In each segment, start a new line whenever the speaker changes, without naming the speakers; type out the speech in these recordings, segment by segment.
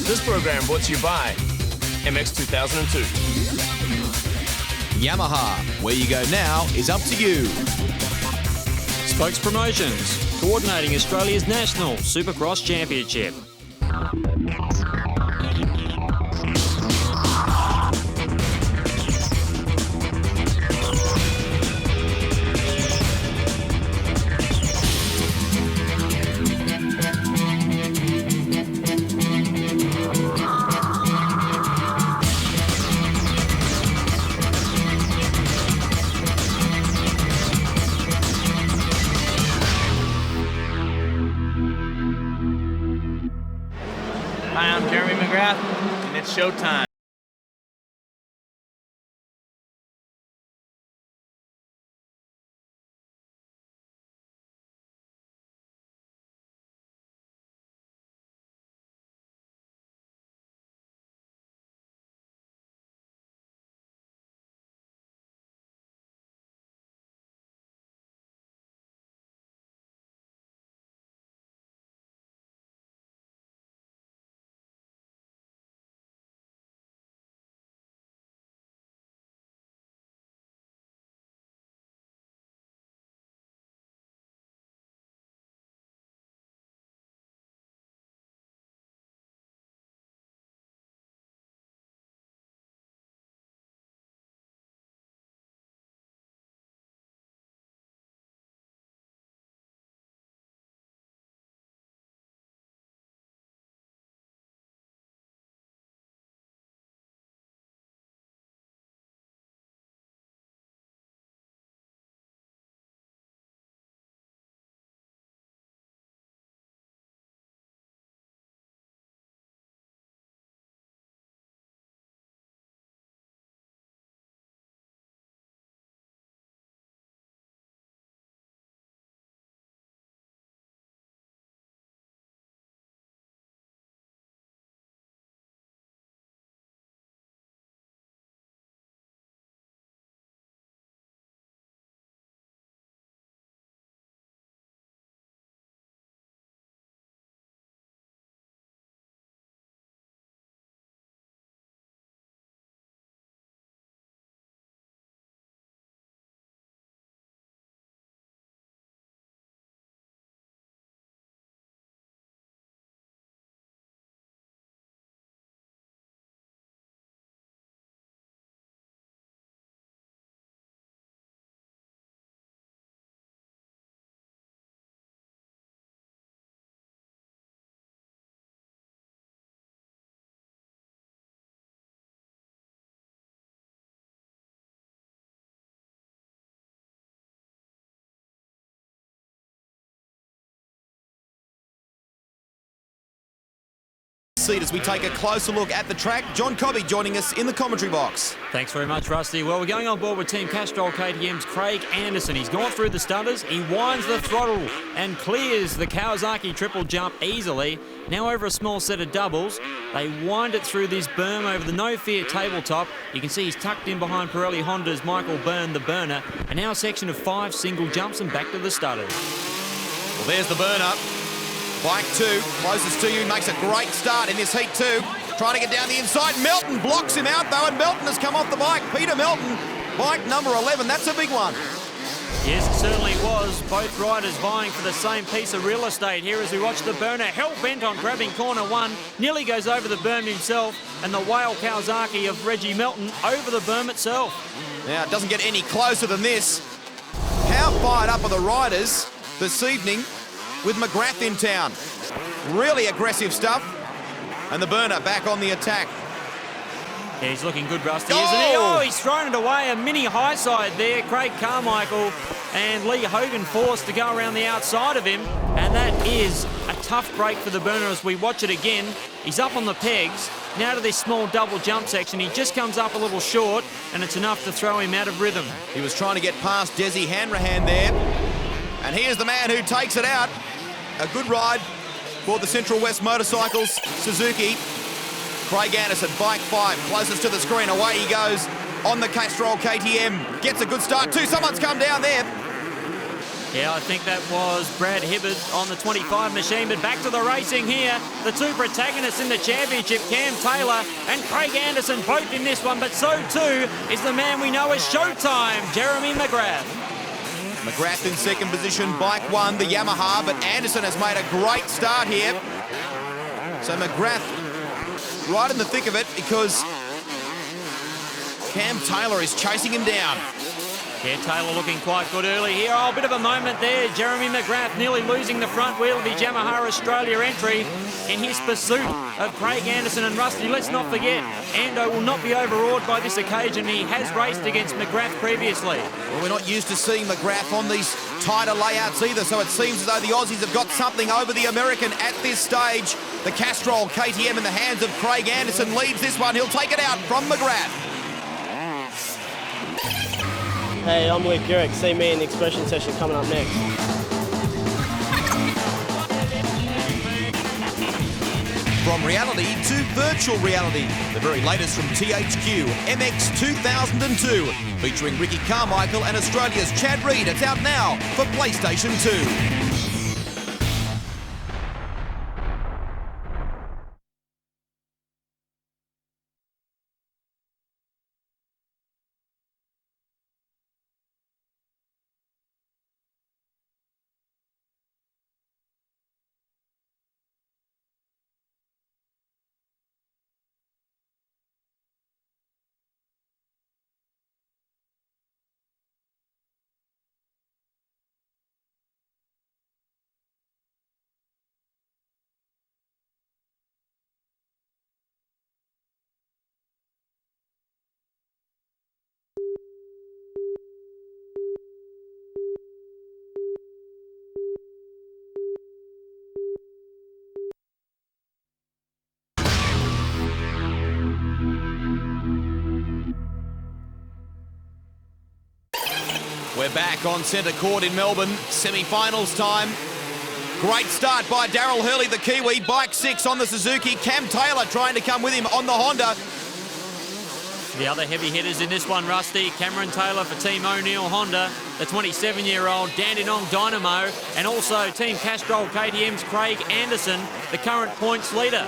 This program brought to you by MX 2002.
Yamaha, where you go now is up to you.
Spokes Promotions, coordinating Australia's National Supercross Championship.
Hi, I'm Mcgrath, and it's showtime.
As we take a closer look at the track, John Cobby joining us in the commentary box.
Thanks very much, Rusty. Well, we're going on board with Team Castrol KTM's Craig Anderson. He's gone through the stutters, he winds the throttle and clears the Kawasaki triple jump easily. Now over a small set of doubles, they wind it through this berm over the No Fear tabletop. You can see he's tucked in behind Pirelli Honda's Michael Byrne, the burner. And now a section of 5 single jumps and back to the stutters.
Well, there's the burn up. Bike 2, closest to you, makes a great start in this heat 2. Trying to get down the inside. Melton blocks him out though, and Melton has come off the bike. Peter Melton, bike number 11, that's a big one.
Yes, it certainly was. Both riders vying for the same piece of real estate here as we watch the burner hell-bent on grabbing corner 1. Nearly goes over the berm himself, and the whale Kawasaki of Reggie Melton over the berm itself.
Now, it doesn't get any closer than this. How fired up are the riders this evening with Mcgrath in town? Really aggressive stuff. And the burner back on the attack.
Yeah, he's looking good, Rusty, isn't he? Oh, he's thrown it away. A mini high side there. Craig Carmichael and Lee Hogan forced to go around the outside of him. And that is a tough break for the burner as we watch it again. He's up on the pegs. Now to this small double jump section. He just comes up a little short, and it's enough to throw him out of rhythm.
He was trying to get past Desi Hanrahan there. And here's the man who takes it out. A good ride for the Central West Motorcycles, Suzuki. Craig Anderson, bike 5, closest to the screen. Away he goes on the Castrol KTM. Gets a good start too. Someone's come down there.
Yeah, I think that was Brad Hibbard on the 25 machine, but back to the racing here. The two protagonists in the championship, Cam Taylor and Craig Anderson, both in this one, but so too is the man we know as Showtime, Jeremy Mcgrath.
Mcgrath in second position, bike one, the Yamaha, but Anderson has made a great start here. So Mcgrath right in the thick of it because Cam Taylor is chasing him down.
Yeah, Taylor looking quite good early here. Oh, a bit of a moment there. Jeremy Mcgrath nearly losing the front wheel of his Yamaha Australia entry in his pursuit of Craig Anderson and Rusty. Let's not forget, Ando will not be overawed by this occasion. He has raced against Mcgrath previously.
Well, we're not used to seeing Mcgrath on these tighter layouts either, so it seems as though the Aussies have got something over the American at this stage. The Castrol KTM in the hands of Craig Anderson leads this one. He'll take it out from Mcgrath.
Hey, I'm Luke Gurrick. See me in the expression session coming up next.
From reality to virtual reality, the very latest from THQ, MX 2002, featuring Ricky Carmichael and Australia's Chad Reed. It's out now for PlayStation 2. We're back on centre court in Melbourne, semi-finals time. Great start by Daryl Hurley, the Kiwi, bike 6 on the Suzuki. Cam Taylor trying to come with him on the Honda.
The other heavy hitters in this one, Rusty, Cameron Taylor for Team O'Neill Honda, the 27-year-old Dandenong Dynamo, and also Team Castrol KTM's Craig Anderson, the current points leader.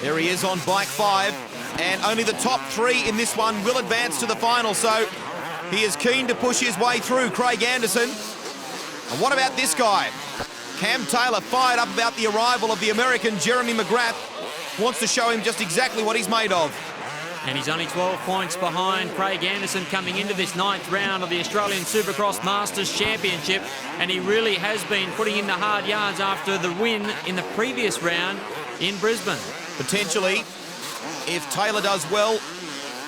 There he is on bike 5, and only the top 3 in this one will advance to the final, so he is keen to push his way through, Craig Anderson. And what about this guy? Cam Taylor fired up about the arrival of the American Jeremy Mcgrath. Wants to show him just exactly what he's made of.
And he's only 12 points behind Craig Anderson coming into this 9th round of the Australian Supercross Masters Championship. And he really has been putting in the hard yards after the win in the previous round in Brisbane.
Potentially, if Taylor does well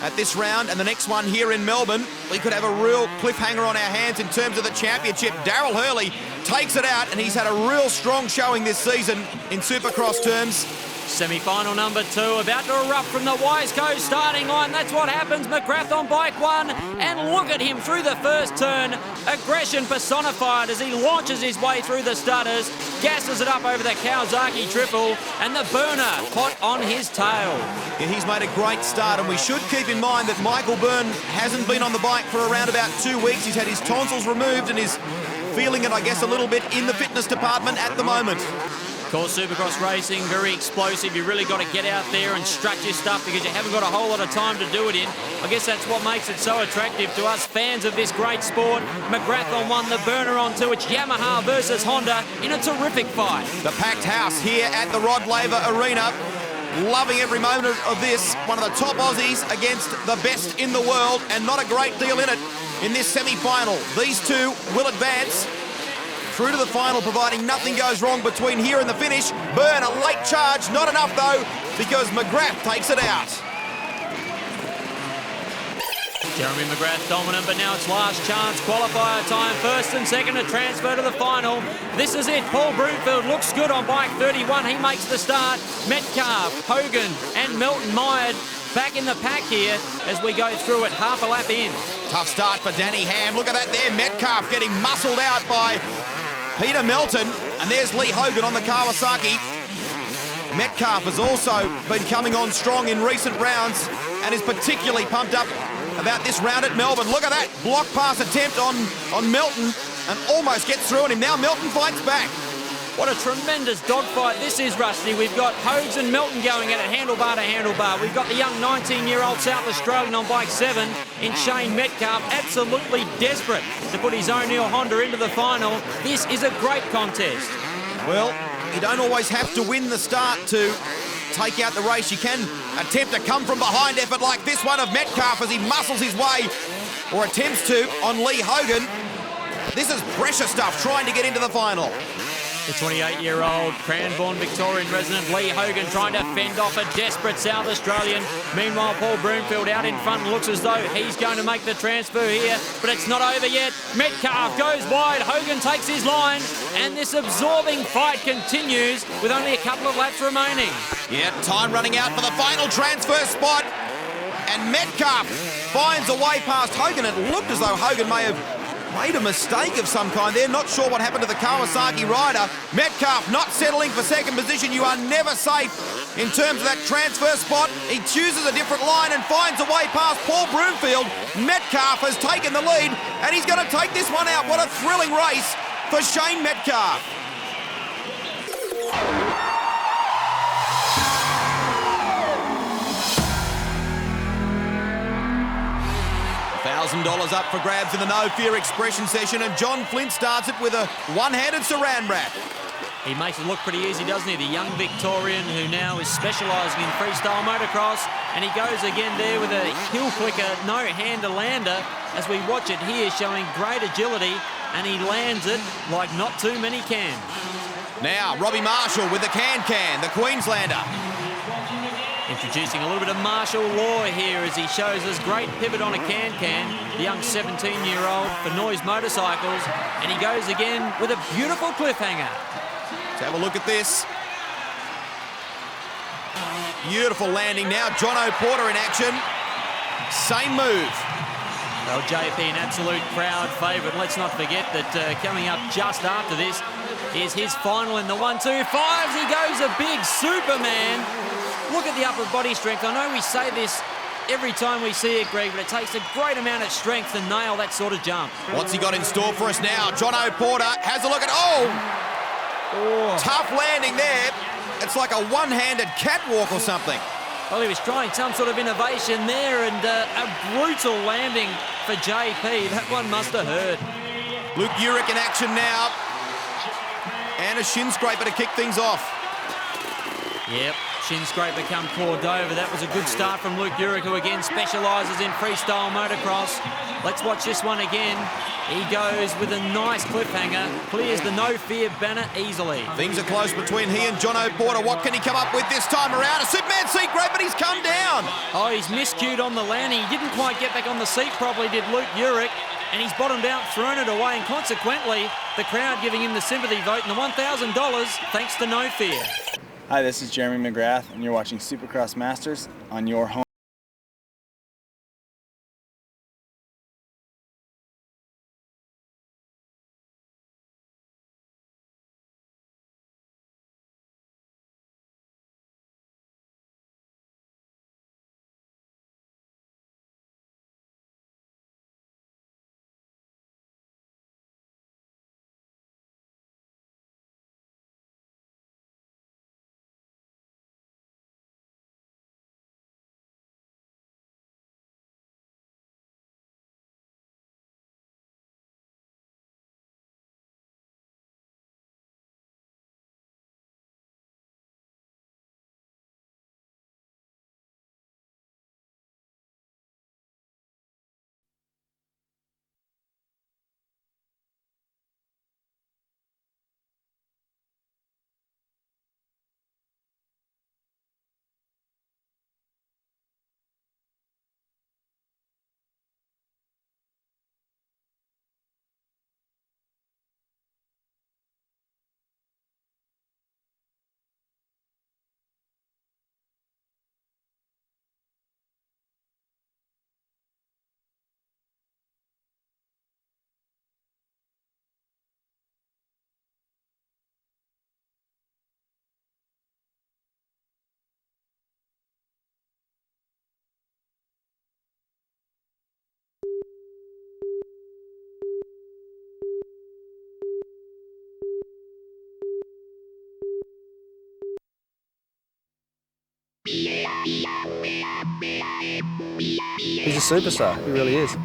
at this round and the next one here in Melbourne, we could have a real cliffhanger on our hands in terms of the championship. Daryl Hurley takes it out, and he's had a real strong showing this season in Supercross terms.
Semi-final number 2, about to erupt from the Wiseco starting line. That's what happens. Mcgrath on bike 1, and look at him through the first turn. Aggression personified as he launches his way through the stutters, gasses it up over the Kawasaki triple, and the burner hot on his tail.
Yeah, he's made a great start, and we should keep in mind that Michael Byrne hasn't been on the bike for around about 2 weeks. He's had his tonsils removed and is feeling it, I guess, a little bit in the fitness department at the moment.
Of course, Supercross racing, very explosive. You really got to get out there and strut your stuff because you haven't got a whole lot of time to do it in. I guess that's what makes it so attractive to us fans of this great sport. Mcgrath on 1, the burner on 2. It's Yamaha versus Honda in a terrific fight.
The packed house here at the Rod Laver Arena. Loving every moment of this. One of the top Aussies against the best in the world, and not a great deal in it in this semi-final. These two will advance through to the final, providing nothing goes wrong between here and the finish. Byrne, a late charge, not enough though, because Mcgrath takes it out.
Jeremy Mcgrath dominant, but now it's last chance qualifier time. First and second to transfer to the final. This is it. Paul Broomfield looks good on bike 31. He makes the start. Metcalf, Hogan and Milton Myers back in the pack here as we go through it, half a lap in.
Tough start for Danny Ham. Look at that there. Metcalf getting muscled out by Peter Melton. And there's Lee Hogan on the Kawasaki. Metcalf has also been coming on strong in recent rounds and is particularly pumped up about this round at Melbourne. Look at that block pass attempt on Melton. and almost gets through on him. Now Melton fights back.
What a tremendous dogfight this is, Rusty. We've got Hogues and Melton going at it, handlebar to handlebar. We've got the young 19-year-old South Australian on bike 7 in Shane Metcalf, absolutely desperate to put his O'Neill Honda into the final. This is a great contest.
Well, you don't always have to win the start to take out the race. You can attempt a come-from-behind effort like this one of Metcalf as he muscles his way, or attempts to, on Lee Hogan. This is pressure stuff, trying to get into the final.
The 28-year-old Cranbourne Victorian resident Lee Hogan trying to fend off a desperate South Australian. Meanwhile, Paul Broomfield out in front looks as though he's going to make the transfer here, but it's not over yet. Metcalf goes wide, Hogan takes his line, and this absorbing fight continues with only a couple of laps remaining.
Yeah, time running out for the final transfer spot, and Metcalf finds a way past Hogan. It looked as though Hogan may have made a mistake of some kind there. Not sure what happened to the Kawasaki rider. Metcalf not settling for second position. You are never safe in terms of that transfer spot. He chooses a different line and finds a way past Paul Broomfield. Metcalf has taken the lead, and he's going to take this one out. What a thrilling race for Shane Metcalf. $1,000 up for grabs in the No Fear expression session, and John Flint starts it with a one-handed saran wrap.
He makes it look pretty easy, doesn't he? The young Victorian who now is specialising in freestyle motocross, and he goes again there with a hill clicker, no-hander lander, as we watch it here, showing great agility, and he lands it like not too many can.
Now, Robbie Marshall with the can-can, the Queenslander.
Introducing a little bit of martial law here as he shows us great pivot on a can-can, the young 17-year-old for Noise Motorcycles, and he goes again with a beautiful cliffhanger.
Let's have a look at this. Beautiful landing now. John O'Porter in action. Same move.
Well, JP, an absolute crowd favourite. Let's not forget that coming up just after this is his final in the 1-2-5s. He goes a big Superman. Look at the upper body strength. I know we say this every time we see it, Greg, but it takes a great amount of strength to nail that sort of jump.
What's he got in store for us now? John O'Porter has a look at... Tough landing there. It's like a one-handed catwalk or something.
Well, he was trying some sort of innovation there, and a brutal landing for JP. That one must have hurt.
Luke Urich in action now. And a shin scraper to kick things off.
Yep, shin scraper come Cordova. That was a good start from Luke Urich, who again specialises in freestyle motocross. Let's watch this one again. He goes with a nice cliffhanger, clears the No Fear banner easily.
Things are close between he and John O'Porter. What can he come up with this time around? A Superman seat grab, but he's come down.
Oh, he's miscued on the landing. He didn't quite get back on the seat properly, did Luke Urich, and he's bottomed out, thrown it away, and consequently, the crowd giving him the sympathy vote and the $1,000 thanks to No Fear.
Hi, this is Jeremy Mcgrath, and you're watching Supercross Masters on your home.
He's a superstar, he really is.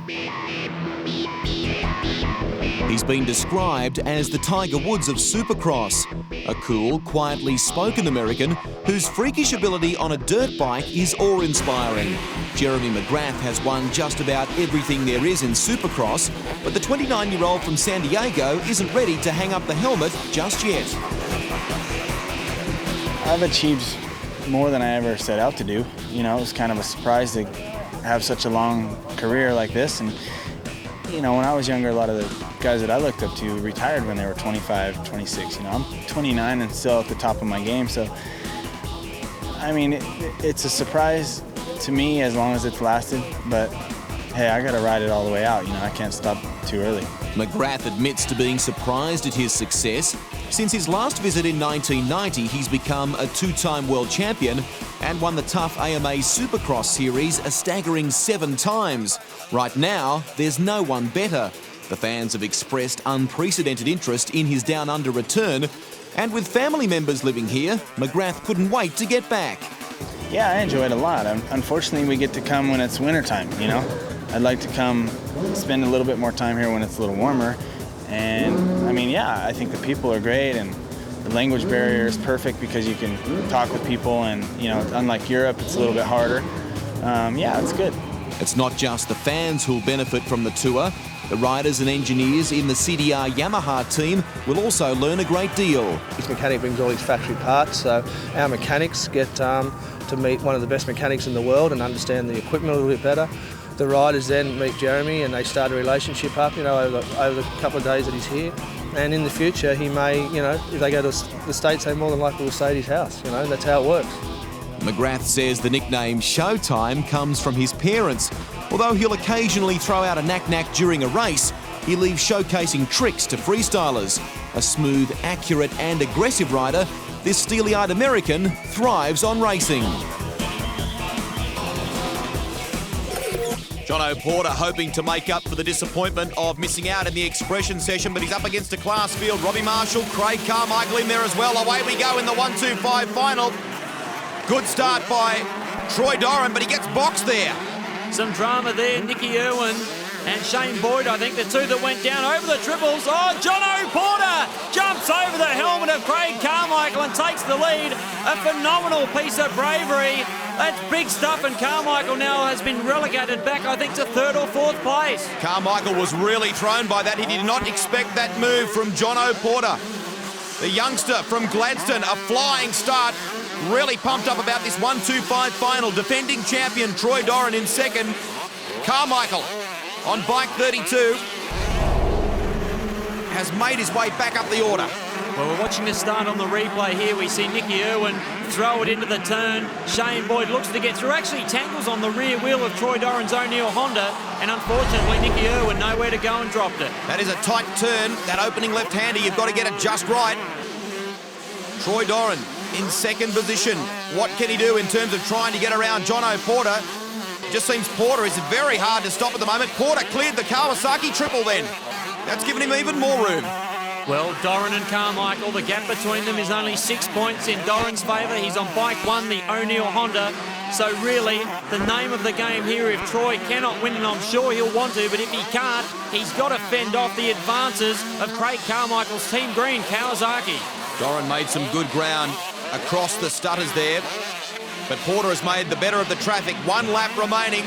He's been described as the Tiger Woods of Supercross, a cool, quietly spoken American whose freakish ability on a dirt bike is awe-inspiring. Jeremy Mcgrath has won just about everything there is in Supercross, but the 29-year-old from San Diego isn't ready to hang up the helmet just yet.
I've achieved more than I ever set out to do. You know, it was kind of a surprise to have such a long career like this. And, you know, when I was younger, a lot of the guys that I looked up to retired when they were 25, 26. You know, I'm 29 and still at the top of my game. So, I mean, it's a surprise to me as long as it's lasted. But, hey, I got to ride it all the way out. You know, I can't stop too early.
Mcgrath admits to being surprised at his success. Since his last visit in 1990, he's become a two-time world champion and won the tough AMA Supercross series a staggering 7 times. Right now, there's no one better. The fans have expressed unprecedented interest in his Down Under return, and with family members living here, Mcgrath couldn't wait to get back.
Yeah, I enjoy it a lot. Unfortunately, we get to come when it's wintertime, you know? I'd like to come spend a little bit more time here when it's a little warmer. And I mean, yeah, I think the people are great, and the language barrier is perfect because you can talk with people, and, you know, unlike Europe, it's a little bit harder. Yeah, it's good.
It's not just the fans who'll benefit from the tour. The riders and engineers in the CDR Yamaha team will also learn a great deal.
Each mechanic brings all his factory parts, so our mechanics get to meet one of the best mechanics in the world and understand the equipment a little bit better. The riders then meet Jeremy and they start a relationship up, you know, over the couple of days that he's here. And in the future, he may, you know, if they go to the States, they more than likely will stay at his house. You know, that's how it works.
Mcgrath says the nickname Showtime comes from his parents. Although he'll occasionally throw out a knack-knack during a race, he leaves showcasing tricks to freestylers. A smooth, accurate and aggressive rider, this steely-eyed American thrives on racing. Jono Porter hoping to make up for the disappointment of missing out in the expression session, but he's up against a class field. Robbie Marshall, Craig Carmichael in there as well. Away we go in the 1-2-5 final. Good start by Troy Doran, but he gets boxed there.
Some drama there, Nicky Irwin and Shane Boyd, I think the two that went down over the triples. Oh, Jono Porter jumps over the helmet of Craig Carmichael and takes the lead. A phenomenal piece of bravery. That's big stuff, and Carmichael now has been relegated back, I think, to 3rd or 4th place.
Carmichael was really thrown by that. He did not expect that move from Jono Porter. The youngster from Gladstone, a flying start. Really pumped up about this 1-2-5 final. Defending champion Troy Doran in second. Carmichael on bike 32 has made his way back up the order.
Well, we're watching this start on the replay here. We see Nicky Irwin throw it into the turn. Shane Boyd looks to get through. Actually tangles on the rear wheel of Troy Doran's O'Neill Honda. And unfortunately, Nicky Irwin nowhere to go and dropped it.
That is a tight turn. That opening left-hander, you've got to get it just right. Troy Doran in second position. What can he do in terms of trying to get around Jono Porter? It just seems Porter is very hard to stop at the moment. Porter cleared the Kawasaki triple then. That's given him even more room.
Well, Doran and Carmichael, the gap between them is only 6 points in Doran's favour. He's on bike 1, the O'Neill Honda. So really, the name of the game here, if Troy cannot win, and I'm sure he'll want to, but if he can't, he's got to fend off the advances of Craig Carmichael's Team Green, Kawasaki.
Doran made some good ground across the stutters there, but Porter has made the better of the traffic. 1 lap remaining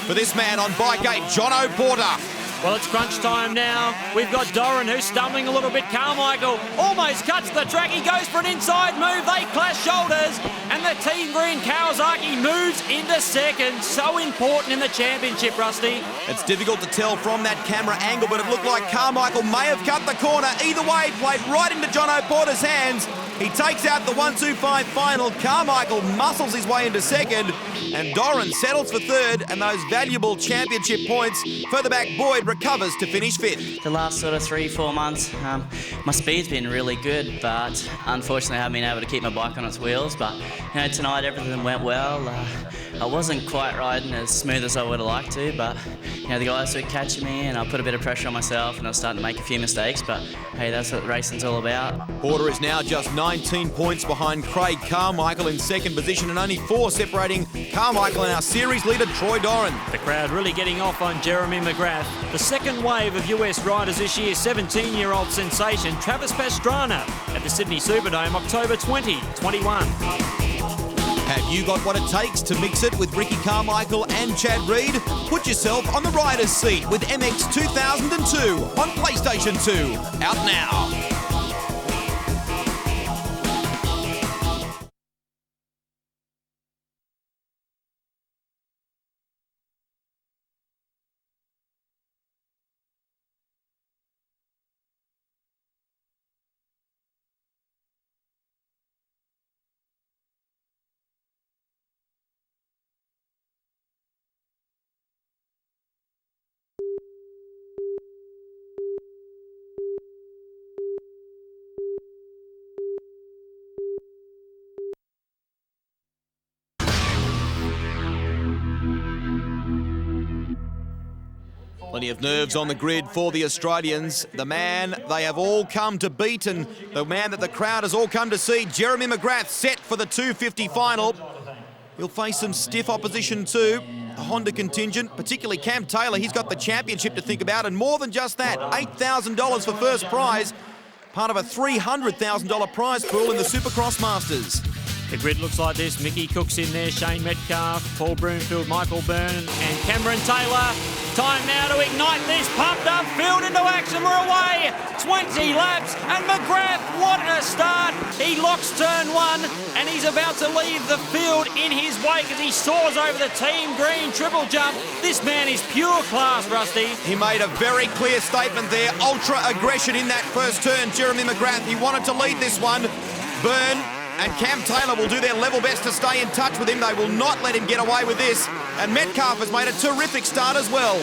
for this man on bike 8, Jono Porter.
Well, it's crunch time now. We've got Doran who's stumbling a little bit. Carmichael almost cuts the track. He goes for an inside move. They clash shoulders. And the Team Green Kawasaki moves into second. So important in the championship, Rusty.
It's difficult to tell from that camera angle, but it looked like Carmichael may have cut the corner. Either way, played right into Jono Porter's hands. He takes out the 1-2-5 final. Carmichael muscles his way into second, and Doran settles for third, and those valuable championship points. Further back, Boyd recovers to finish fifth.
The last sort of 3-4 months, my speed's been really good, but unfortunately I haven't been able to keep my bike on its wheels. But you know, tonight everything went well. I wasn't quite riding as smooth as I would have liked to, but you know, the guys were catching me, and I put a bit of pressure on myself, and I was starting to make a few mistakes. But hey, that's what racing's all about.
Porter is now just 9 19 points behind Craig Carmichael in second position, and only 4 separating Carmichael and our series leader, Troy Doran.
The crowd really getting off on Jeremy Mcgrath. The second wave of US riders this year, 17-year-old sensation Travis Pastrana at the Sydney Superdome, October 2021.
Have you got what it takes to mix it with Ricky Carmichael and Chad Reed? Put yourself on the rider's seat with MX 2002 on PlayStation 2. Out now. Plenty of nerves on the grid for the Australians. The man they have all come to beat and the man that the crowd has all come to see, Jeremy Mcgrath, set for the 250 final. He'll face some stiff opposition too. The Honda contingent, particularly Cam Taylor. He's got the championship to think about, and more than just that, $8,000 for first prize, part of a $300,000 prize pool in the Supercross Masters.
The grid looks like this. Mickey Cook's in there, Shane Metcalf, Paul Broomfield, Michael Byrne and Cameron Taylor. Time now to ignite this pumped up field into action. We're away. 20 laps and Mcgrath, what a start. He locks turn 1 and he's about to leave the field in his wake as he soars over the team green triple jump. This man is pure class, Rusty.
He made a very clear statement there. Ultra aggression in that first turn, Jeremy Mcgrath. He wanted to lead this one. Byrne and Cam Taylor will do their level best to stay in touch with him. They will not let him get away with this. And Metcalf has made a terrific start as well.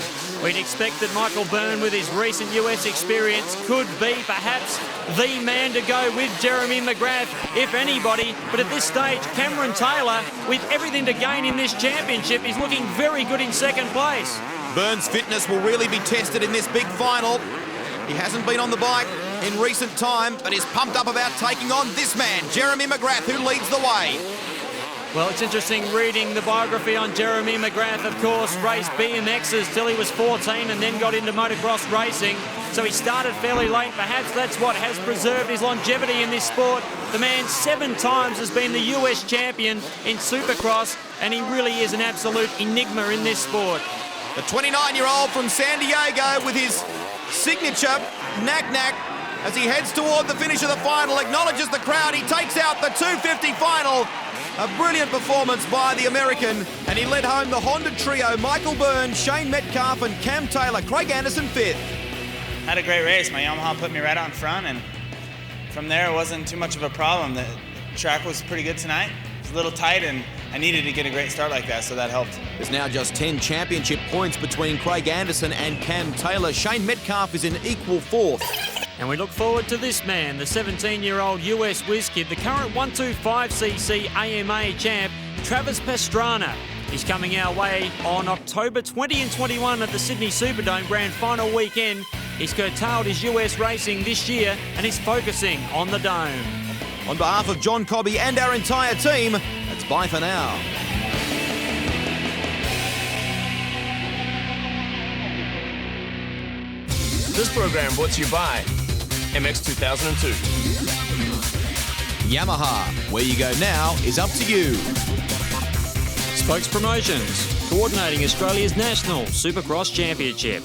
We'd expect that Michael Byrne, with his recent US experience, could be perhaps the man to go with Jeremy Mcgrath, if anybody. But at this stage, Cameron Taylor, with everything to gain in this championship, is looking very good in second place.
Byrne's fitness will really be tested in this big final. He hasn't been on the bike in recent time, but is pumped up about taking on this man, Jeremy Mcgrath, who leads the way.
Well, it's interesting reading the biography on Jeremy Mcgrath. Of course, raced BMXs till he was 14 and then got into motocross racing. So he started fairly late. Perhaps that's what has preserved his longevity in this sport. The man 7 times has been the US champion in Supercross, and he really is an absolute enigma in this sport.
The 29-year-old from San Diego with his signature knack-knack as he heads toward the finish of the final, acknowledges the crowd. He takes out the 250 final. A brilliant performance by the American, and he led home the Honda trio, Michael Byrne, Shane Metcalf and Cam Taylor. Craig Anderson 5th.
Had a great race. My Yamaha put me right out in front, and from there it wasn't too much of a problem. The track was pretty good tonight. It was a little tight, and I needed to get a great start like that, so that helped.
There's now just 10 championship points between Craig Anderson and Cam Taylor. Shane Metcalf is in equal 4th.
And we look forward to this man, the 17-year-old US whiz kid, the current 125cc AMA champ, Travis Pastrana. He's coming our way on October 20 and 21 at the Sydney Superdome Grand Final weekend. He's curtailed his US racing this year and is focusing on the Dome.
On behalf of John Cobby and our entire team, that's bye for now.
This program brought to you by MX 2002.
Yamaha, where you go now is up to you.
Spokes Promotions, coordinating Australia's National Supercross Championship.